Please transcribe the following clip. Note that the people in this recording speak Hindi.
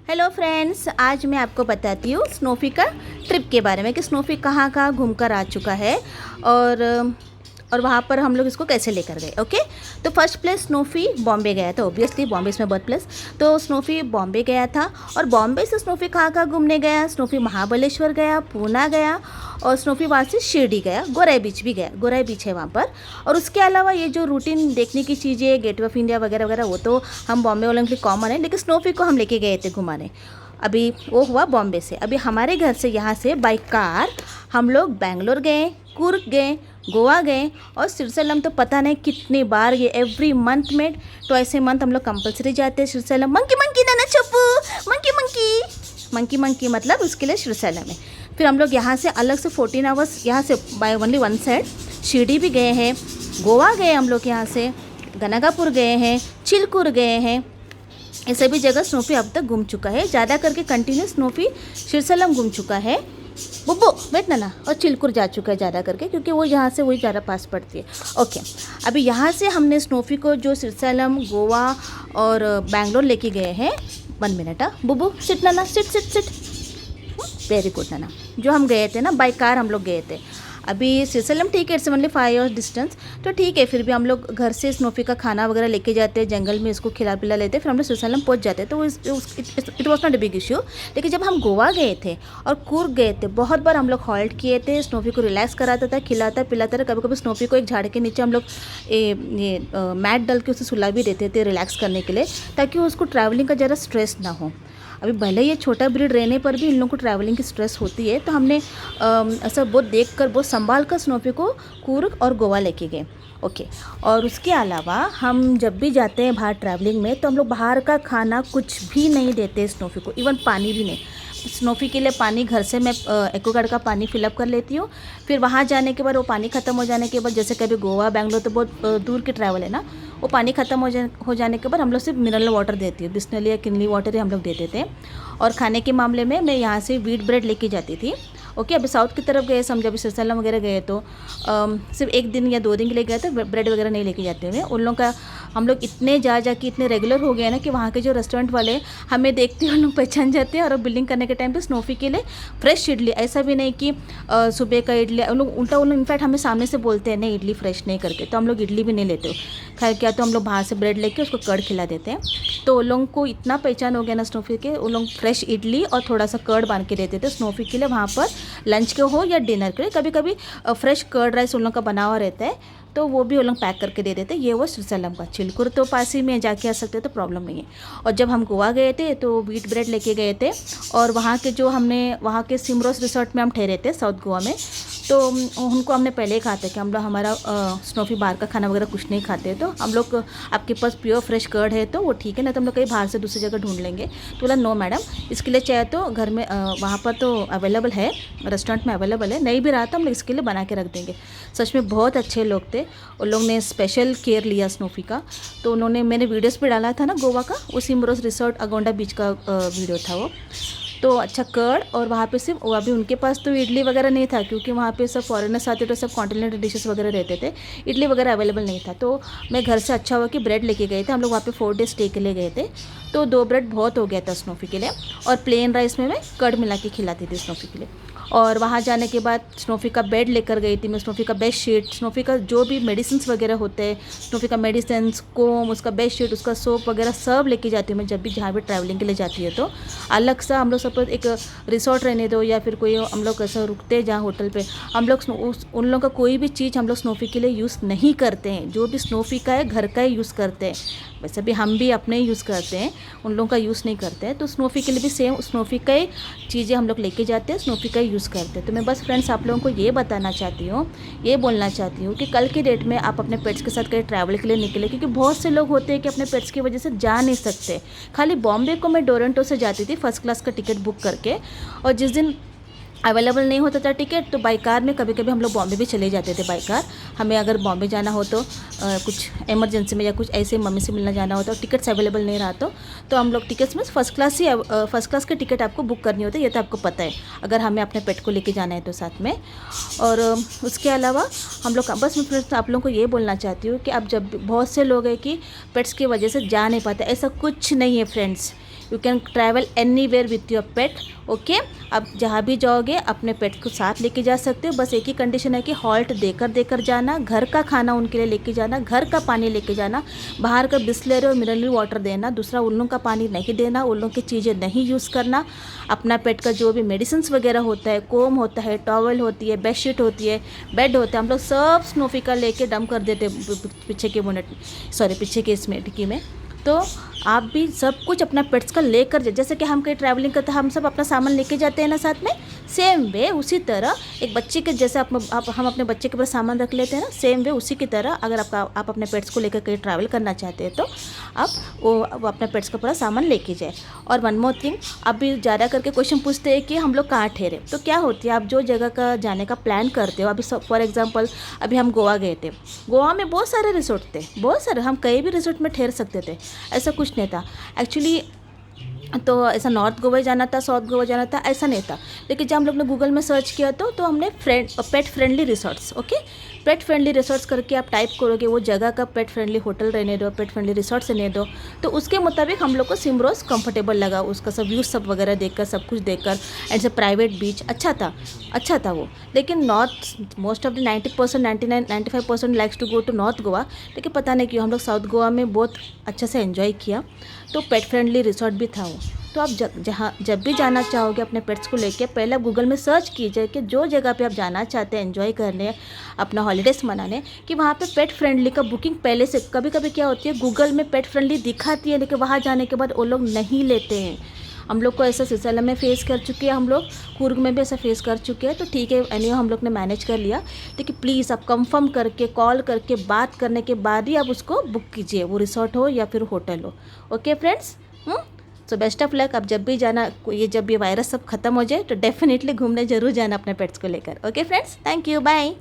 हेलो फ्रेंड्स, आज मैं आपको बताती हूँ स्नोफी का ट्रिप के बारे में कि स्नोफी कहाँ कहाँ घूम कर आ चुका है और वहाँ पर हम लोग इसको कैसे लेकर गए। ओके, तो फर्स्ट प्लेस स्नोफी बॉम्बे गया था। ऑब्वियसली बॉम्बे इसमें बर्थ प्लेस, तो स्नोफी बॉम्बे गया था। और बॉम्बे से स्नोफी कहाँ कहाँ घूमने गया, स्नोफी महाबलेश्वर गया, पूना गया और स्नोफी वहाँ से शिरडी गया, गोराई बीच भी गया। गोराई बीच है वहाँ पर। और उसके अलावा ये जो रूटीन देखने की चीज़ें, गेटवे ऑफ इंडिया वगैरह वगैरह, वो तो हम बॉम्बे वालों के लिए कॉमन है, लेकिन स्नोफी को हम लेके गए थे घुमाने। अभी वो हुआ बॉम्बे से। अभी हमारे घर से यहाँ से बाई कार हम लोग बेंगलोर गए, कुर्ग गए, गोवा गए और सिरसलम तो पता नहीं कितनी बार, ये एवरी मंथ में ट्वाइस ए मंथ हम लोग कंपलसरी जाते हैं सिरसलम। मंकी मंकी नाना छप्पू, मंकी मंकी मंकी मंकी मतलब उसके लिए सिरसलम है। फिर हम लोग यहाँ से अलग से 14 आवर्स यहाँ से by only one side Shirdi भी गए हैं, गोवा गए हम लोग, यहाँ से गनगापुर गए हैं, चिलकुर गए हैं। ये सभी जगह स्नोफी अब तक घूम चुका है। ज़्यादा करके कंटिन्यू स्नोफी सिरसलम घूम चुका है। बुब्बू वेट ना, और चिलकुर जा चुका है ज़्यादा करके, क्योंकि वो यहाँ से वही ज़्यादा पास पड़ती है। ओके, अभी यहाँ से हमने स्नोफी को जो सिरसलम, गोवा और बैंगलोर लेके गए हैं। 1 मिनट, बुब्बू सिट नाना, sit sit sit. Very good नाना। जो हम गए थे ना बाई कार हम लोग गए थे। अभी सिरसलम ठीक है, इट्स ओनली 5 आवर्स डिस्टेंस, तो ठीक है। फिर भी हम लोग घर से स्नोफी का खाना वगैरह लेके जाते हैं, जंगल में इसको खिला पिला लेते हैं, फिर हम लोग सिरसलम पहुंच जाते हैं। तो it was not a big issue. लेकिन जब हम गोवा गए थे और कुर्ग गए थे, बहुत बार हम लोग हॉल्ट किए थे। स्नोफी को रिलैक्स कराता था, खिलाता पिलाता था। कभी कभी स्नोफी को एक झाड़ के नीचे हम लोग ये मैट डाल के उसे सुला भी देते थे रिलैक्स करने के लिए, ताकि उसको ट्रैवलिंग का ज़रा स्ट्रेस ना हो। अभी भले ये छोटा ब्रीड रहने पर भी इन लोगों को ट्रैवलिंग की स्ट्रेस होती है, तो हमने ऐसा बहुत देख कर, बहुत संभाल कर स्नोफी को कुर्ग और गोवा लेके गए। ओके, और उसके अलावा हम जब भी जाते हैं बाहर ट्रैवलिंग में, तो हम लोग बाहर का खाना कुछ भी नहीं देते स्नोफी को, इवन पानी भी नहीं। स्नोफी के लिए पानी घर से मैं एक्वागार्ड का पानी फिलअप कर लेती हूँ। फिर वहाँ जाने के बाद वो पानी ख़त्म हो जाने के बाद, जैसे कभी गोवा बेंगलोर तो बहुत दूर की ट्रैवल है ना, वो पानी ख़त्म हो जाने के बाद हम लोग सिर्फ मिनरल वाटर देती हूँ, बिस्लरी या किनली वाटर ही हम लोग देते थे। और खाने के मामले में मैं यहाँ से व्हीट ब्रेड लेके जाती थी। ओके, अभी साउथ की तरफ गए समझो, अभी सिरसलम वगैरह गए तो सिर्फ 1 दिन या 2 दिन के लिए गए तो ब्रेड वगैरह नहीं लेके जाते हुए। उन लोगों का हम लोग इतने जा के इतने रेगुलर हो गए ना कि वहाँ के जो रेस्टोरेंट वाले हमें देखते हैं, उन लोग पहचान जाते हैं। और बिलिंग करने के टाइम पे स्नोफी के लिए फ्रेश इडली, ऐसा भी नहीं कि सुबह का इडली, उन लोग उल्टा इनफैक्ट हमें सामने से बोलते हैं नहीं इडली फ्रेश नहीं करके, तो हम लोग इडली भी नहीं लेते। खैर क्या, तो हम लोग बाहर से ब्रेड लेके उसको कर्ड खिला देते हैं। तो उन लोगों को इतना पहचान हो गया ना स्नोफी के, उन लोग फ्रेश इडली और थोड़ा सा कर्ड बांध के देते थे स्नोफी के लिए वहाँ पर लंच के हो या डिनर के लिए। कभी कभी फ्रेश कर्ड राइस उन लोग का बना हुआ रहता है, तो वो भी वो लोग पैक करके दे देते। ये वो सिरसलम का। चिलकुर तो पास ही में जाके आ सकते, तो प्रॉब्लम नहीं है। और जब हम गोवा गए थे तो व्हीट ब्रेड लेके गए थे, और वहाँ के जो हमने वहाँ के सिमरोस रिसोर्ट में हम ठहरे थे साउथ गोवा में, तो उनको हमने पहले ही कहा था कि हम लोग हमारा स्नोफी बाहर का खाना वगैरह कुछ नहीं खाते, तो हम लोग आपके पास प्योर फ्रेश कर्ड है तो वो ठीक है, ना तो हम लोग कहीं बाहर से दूसरी जगह ढूंढ लेंगे। तो बोला नो मैडम, इसके लिए चाहे तो घर में वहाँ पर तो अवेलेबल है, रेस्टोरेंट में अवेलेबल है, नहीं भी रहा तो हम लोग इसके लिए बना के रख देंगे। सच में बहुत अच्छे लोग थे, उन लोग ने स्पेशल केयर लिया स्नोफी का। तो उन्होंने, मैंने वीडियोस भी डाला था ना गोवा का, वो सिमरोस रिसोर्ट अगोंडा बीच का वीडियो था वो। तो अच्छा कर्ड, और वहाँ पे सिर्फ वो, अभी उनके पास तो इडली वगैरह नहीं था, क्योंकि वहाँ पे सब फॉरेनर्स आते तो सब कॉन्टिनेंटल डिशेस वगैरह रहते थे, इडली वगैरह अवेलेबल नहीं था। तो मैं घर से अच्छा हुआ कि ब्रेड लेके गए थे। हम लोग वहाँ पे 4 डेज स्टे के लिए गए थे, तो 2 ब्रेड बहुत हो गया था स्नोफी के लिए। और प्लेन राइस में मैं कर्ड मिला के खिलाती थी स्नोफी के लिए। और वहाँ जाने के बाद स्नोफी का बेड लेकर गई थी मैं, स्नोफी का बेड शीट, स्नोफी का जो भी मेडिसिन वगैरह होते हैं, स्नोफी का मेडिसिन, कोम, उसका बेड शीट, उसका सोप वगैरह सब लेके जाती हूँ मैं जब भी जहाँ भी ट्रैवलिंग के लिए जाती है। तो अलग सा हम लोग सपोज एक रिसोर्ट रहने दो या फिर कोई हम लोग ऐसा रुकते हैं जहाँ होटल पे, हम लोग उन लोगों का कोई भी चीज़ हम लोग स्नोफी के लिए यूज़ नहीं करते हैं। जो भी स्नोफी का है घर का ही यूज़ करते हैं। वैसे भी हम भी अपने ही यूज़ करते हैं, उन लोगों का यूज़ नहीं करते हैं। तो स्नोफी के लिए भी सेम स्नोफी का ही चीज़ें हम लोग लेके जाते हैं, स्नोफी का ही यूज़ करते हैं। तो मैं बस फ्रेंड्स आप लोगों को ये बताना चाहती हूँ, ये बोलना चाहती हूँ कि कल की डेट में आप अपने पेट्स के साथ कहीं ट्रैवल के लिए निकले, क्योंकि बहुत से लोग होते हैं कि अपने पेट्स की वजह से जा नहीं सकते। खाली बॉम्बे को मैं टोरंटो से जाती थी फर्स्ट क्लास का टिकट बुक करके, और जिस दिन अवेलेबल नहीं होता था टिकट, तो बाई कार में कभी कभी हम लोग बॉम्बे भी चले जाते थे बाई कार। हमें अगर बॉम्बे जाना हो तो कुछ इमरजेंसी में या कुछ ऐसे मम्मी से मिलना जाना होता, और टिकट्स अवेलेबल नहीं रहा तो हम लोग टिकट्स में फर्स्ट क्लास के टिकट आपको बुक करनी होती है, ये तो आपको पता है, अगर हमें अपने पेट को लेके जाना है तो साथ में। और उसके अलावा हम लोग बस मैं फ्रेंड्स आप लोगों को ये बोलना चाहती हूँ कि आप जब बहुत से लोग हैं कि पेट्स की वजह से जा नहीं पाते, ऐसा कुछ नहीं है friends. You can travel anywhere with your pet. Okay, आप जहाँ भी जाओगे अपने पेट को साथ लेके जा सकते हो। बस एक ही कंडीशन है कि हॉल्ट देकर जाना, घर का खाना उनके लिए लेके जाना, घर का पानी लेके जाना, बाहर का बिस्लरी और मिनरल वाटर देना, दूसरा उल्लू का पानी नहीं देना, उल्लू की चीज़ें नहीं यूज़ करना। अपना पेट का जो भी मेडिसिन वगैरह होता है, कोम होता है, टॉवल होती है, बेडशीट होती है, बेड होता है, हम लोग सब स्नोफी का लेके डंप कर देते पीछे के पीछे के इसमें डिक्की में। तो आप भी सब कुछ अपना पेट्स का लेकर जाए। जैसे कि हम कहीं ट्रैवलिंग करते हैं, हम सब अपना सामान लेके जाते हैं ना साथ में, सेम वे उसी तरह एक बच्चे के जैसे हम अपने बच्चे के ऊपर सामान रख लेते हैं ना, सेम वे उसी की तरह अगर आप अपने पेट्स को लेकर कहीं ट्रैवल करना चाहते हैं तो आप अपने पेट्स का पूरा सामान लेके जाए। और वन मोर थिंग, आप भी ज़्यादा करके क्वेश्चन पूछते हैं कि हम लोग कहाँ ठहरे। तो क्या होती है, आप जो जगह का जाने का प्लान करते हो, अभी फॉर एग्जाम्पल अभी हम गोवा गए थे, गोवा में बहुत सारे रिसोर्ट थे, बहुत सारे, हम कहीं भी रिसोर्ट में ठहर सकते थे, ऐसा कुछ नहीं था एक्चुअली। तो ऐसा नॉर्थ गोवा जाना था, साउथ गोवा जाना था, ऐसा नहीं था। लेकिन जब हम लोग ने गूगल में सर्च किया तो हमने pet friendly resorts, okay, pet friendly resorts करके आप टाइप करोगे, वो जगह का पेट फ्रेंडली होटल रहने दो, पेट फ्रेंडली रिसोर्ट्स रहने दो, तो उसके मुताबिक हम लोग को सिमरोज कंफर्टेबल लगा। उसका सब व्यूज सब वगैरह देखकर, सब कुछ देखकर, एंड से प्राइवेट बीच अच्छा था वो। लेकिन north most of the 90%, 95% likes to go to north Goa, लेकिन पता नहीं क्यों हम लोग साउथ गोवा में बहुत अच्छे से एंजॉय किया। तो पेट फ्रेंडली रिसोर्ट भी था वो। तो आप जब भी जाना चाहोगे अपने पेट्स को लेके, पहले आप गूगल में सर्च कीजिए कि जो जगह पे आप जाना चाहते हैं एंजॉय करने, अपना हॉलीडेज मनाने, कि वहाँ पे पेट फ्रेंडली का बुकिंग पहले से। कभी कभी क्या होती है, गूगल में पेट फ्रेंडली दिखाती है, लेकिन वहाँ जाने के बाद वो लोग नहीं लेते हैं। हम लोग को ऐसा सिलसिला में फेस कर चुके हैं, हम लोग कुर्ग में भी ऐसा फेस कर चुके हैं। तो ठीक है, एनीवे हम लोग ने मैनेज कर लिया। लेकिन प्लीज़ आप कंफर्म करके, कॉल करके, बात करने के बाद ही आप उसको बुक कीजिए, वो रिसोर्ट हो या फिर होटल हो। Okay friends, so best of luck. अब जब भी जाना, जब ये वायरस सब खत्म हो जाए तो डेफिनेटली घूमने जरूर जाना अपने पेट्स को लेकर। Okay friends, thank you, bye.